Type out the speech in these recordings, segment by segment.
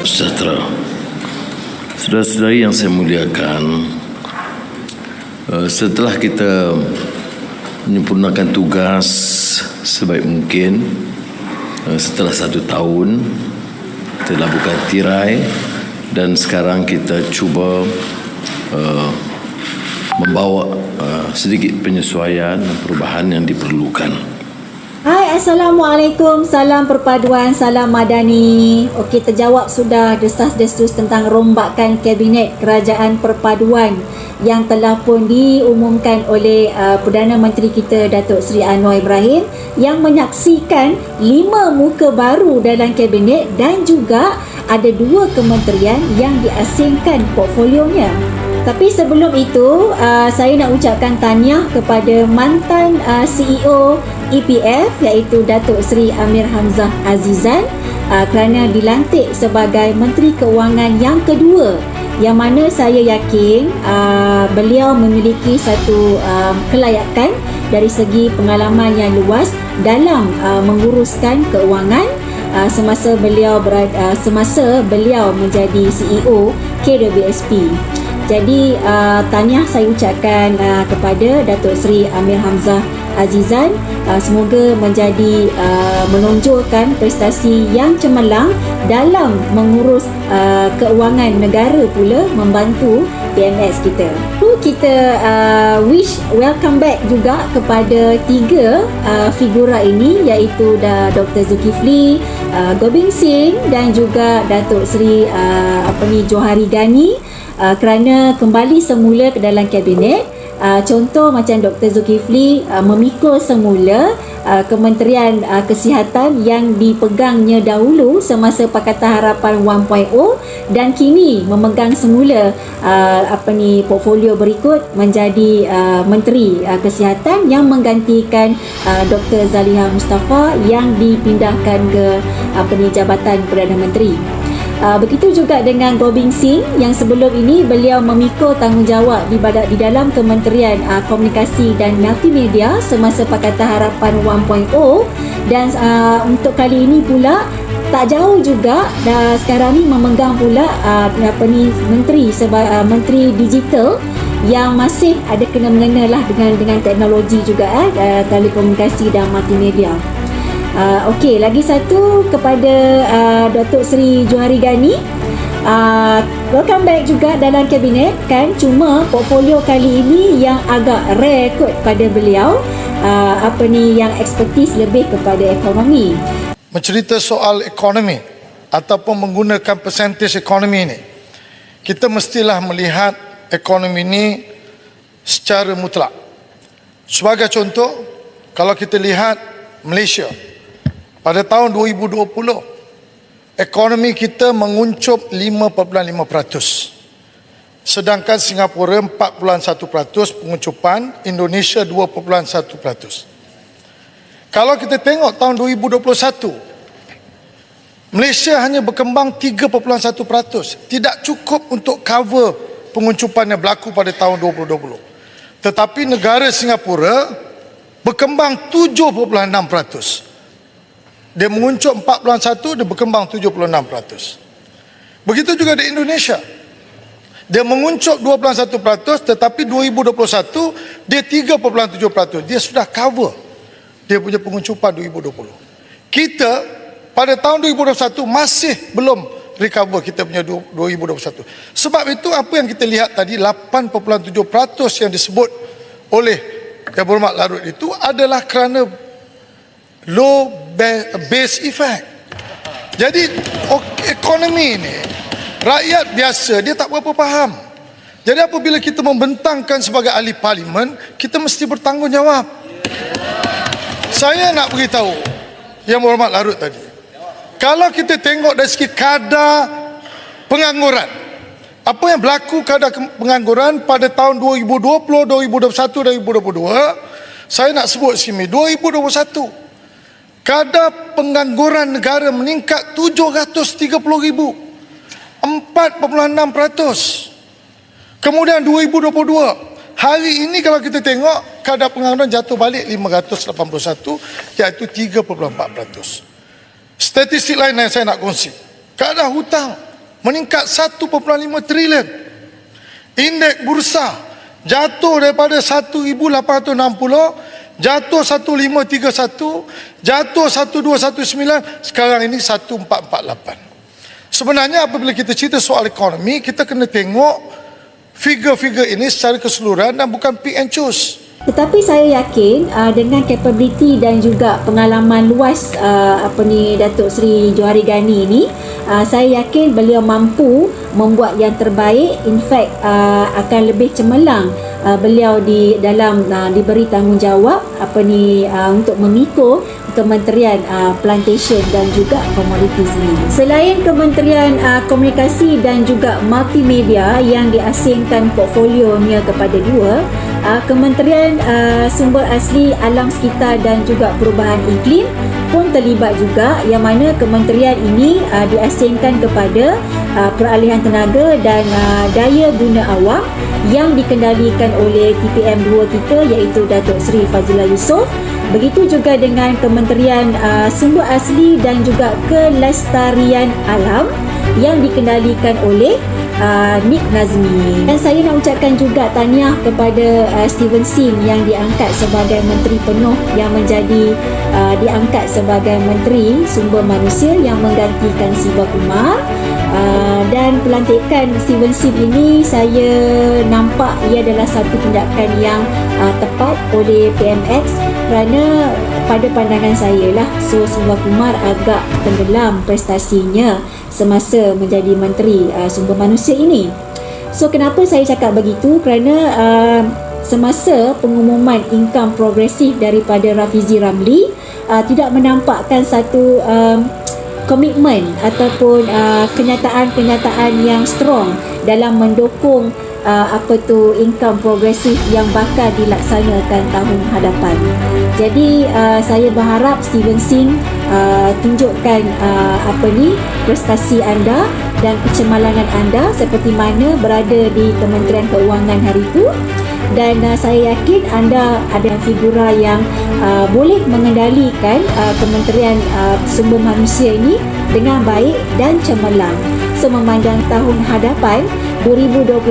Sejahtera. Saudara-saudari yang saya muliakan, setelah kita menyempurnakan tugas sebaik mungkin, setelah 1 tahun telah buka tirai dan sekarang kita cuba membawa sedikit penyesuaian dan perubahan yang diperlukan. Hai, Assalamualaikum, salam perpaduan, salam madani. Okey, terjawab sudah desas-desus tentang rombakan Kabinet Kerajaan Perpaduan yang telah pun diumumkan oleh Perdana Menteri kita Datuk Seri Anwar Ibrahim, yang menyaksikan 5 muka baru dalam Kabinet dan juga ada 2 kementerian yang diasingkan portfolionya. Tapi sebelum itu, saya nak ucapkan tahniah kepada mantan CEO EPF iaitu Datuk Seri Amir Hamzah Azizan kerana dilantik sebagai Menteri Keuangan yang kedua, yang mana saya yakin beliau memiliki satu kelayakan dari segi pengalaman yang luas dalam menguruskan keuangan semasa beliau menjadi CEO KWSP. Jadi tahniah saya ucapkan kepada Datuk Seri Amir Hamzah Azizan. Semoga menjadi menonjolkan prestasi yang cemerlang dalam mengurus keuangan negara pula, membantu PMS kita. Kita wish welcome back juga kepada 3 figura ini, iaitu Dr. Zulkifli, Gobing Singh dan juga Datuk Seri Johari Ghani, kerana kembali semula ke dalam Kabinet. Contoh macam Dr. Zulkifli memikul semula Kementerian Kesihatan yang dipegangnya dahulu semasa Pakatan Harapan 1.0 dan kini memegang semula portfolio berikut menjadi Menteri Kesihatan yang menggantikan Dr. Zaliha Mustafa yang dipindahkan ke Jabatan Perdana Menteri. Begitu juga dengan Gobing Singh yang sebelum ini beliau memikul tanggungjawab di dalam Kementerian Komunikasi dan Multimedia semasa Pakatan Harapan 1.0 dan untuk kali ini pula tak jauh juga sekarang ni memegang pula Menteri Digital yang masih ada kena-mengena lah dengan teknologi juga, telekomunikasi dan multimedia. Okey, lagi satu kepada Datuk Seri Johari Ghani. Welcome back juga dalam Kabinet kan, cuma portfolio kali ini yang agak rare kot pada beliau, yang ekspertis lebih kepada ekonomi. Mencerita soal ekonomi ataupun menggunakan percentage ekonomi ini, kita mestilah melihat ekonomi ini secara mutlak. Sebagai contoh, kalau kita lihat Malaysia pada tahun 2020, ekonomi kita menguncup 5.5%. Sedangkan Singapura 4.1% penguncupan, Indonesia 2.1%. Kalau kita tengok tahun 2021, Malaysia hanya berkembang 3.1%. Tidak cukup untuk cover penguncupan yang berlaku pada tahun 2020. Tetapi negara Singapura berkembang 7.6%. Dia menguncup 4.1, dia berkembang 76%. Begitu juga di Indonesia. Dia menguncup 2.1%, tetapi 2021 dia 3.7%. Dia sudah cover dia punya penguncupan 2020. Kita pada tahun 2021 masih belum recover kita punya 2021. Sebab itu apa yang kita lihat tadi, 8.7% yang disebut oleh Yang Berhormat Larut itu adalah kerana low base effect. Jadi ekonomi ini, rakyat biasa dia tak berapa faham. Jadi apabila kita membentangkan sebagai ahli parlimen, kita mesti bertanggungjawab. Saya nak beritahu Yang Berhormat Larut tadi, kalau kita tengok dari segi kadar pengangguran, apa yang berlaku kadar pengangguran pada tahun 2020, 2021, 2022, saya nak sebut sini 2021 kadar pengangguran negara meningkat 730,000, 4.6%. Kemudian 2022, hari ini kalau kita tengok kadar pengangguran jatuh balik 581, iaitu 3.4%. Statistik lain yang saya nak kongsi, kadar hutang meningkat 1.5 trilion. Indeks bursa jatuh daripada 1,860 jatuh 1,531, jatuh 1,219, sekarang ini 1,448. Sebenarnya apabila kita cerita soal ekonomi, kita kena tengok figure-figure ini secara keseluruhan dan bukan pick and choose. Tetapi saya yakin dengan kapabiliti dan juga pengalaman luas Datuk Seri Johari Ghani ini, saya yakin beliau mampu membuat yang terbaik. In fact akan lebih cemerlang beliau di dalam diberi tanggungjawab untuk mengikut Kementerian Plantation dan juga Commodities ini. Selain Kementerian Komunikasi dan juga Multimedia yang diasingkan portfolionya kepada dua, Kementerian Sumber Asli Alam Sekitar dan juga Perubahan Iklim pun terlibat juga, yang mana kementerian ini diasingkan kepada peralihan tenaga dan daya guna awam yang dikendalikan oleh TPM2 kita, iaitu Datuk Seri Fazila Yusof. Begitu juga dengan Kementerian Sumber Asli dan juga Kelestarian Alam yang dikendalikan oleh Nik Nazmi. Dan saya nak ucapkan juga tahniah kepada Steven Sim yang diangkat sebagai Menteri Penuh, yang menjadi diangkat sebagai Menteri Sumber Manusia yang menggantikan Siva Kumar. Dan pelantikan Steven Sim ini saya nampak ia adalah satu tindakan yang tepat oleh PMX, kerana pada pandangan saya lah, Siva Kumar agak tenggelam prestasinya semasa menjadi Menteri Sumber Manusia ini. So kenapa saya cakap begitu? Kerana semasa pengumuman income progresif daripada Rafizi Ramli, tidak menampakkan satu komitmen ataupun kenyataan-kenyataan yang strong dalam mendukung income progresif yang bakal dilaksanakan tahun hadapan. Jadi saya berharap Steven Sim tunjukkan prestasi anda dan kecemerlangan anda seperti mana berada di Kementerian Keuangan hari itu. Dan saya yakin anda ada figura yang boleh mengendalikan Kementerian Sumber Manusia ini dengan baik dan cemerlang. Memandang tahun hadapan 2024,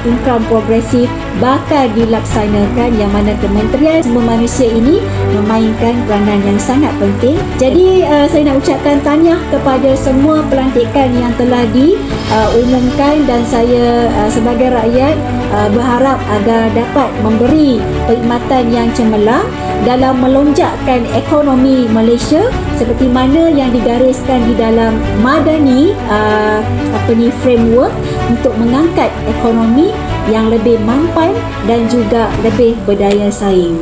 income progresif bakal dilaksanakan, yang mana Kementerian Sumber Manusia ini memainkan peranan yang sangat penting. Jadi saya nak ucapkan tahniah kepada semua pelantikan yang telah diumumkan, dan saya sebagai rakyat berharap agar dapat memberi perkhidmatan yang cemerlang dalam melonjakkan ekonomi Malaysia seperti mana yang digariskan di dalam Madani framework untuk mengangkat ekonomi yang lebih mampan dan juga lebih berdaya saing.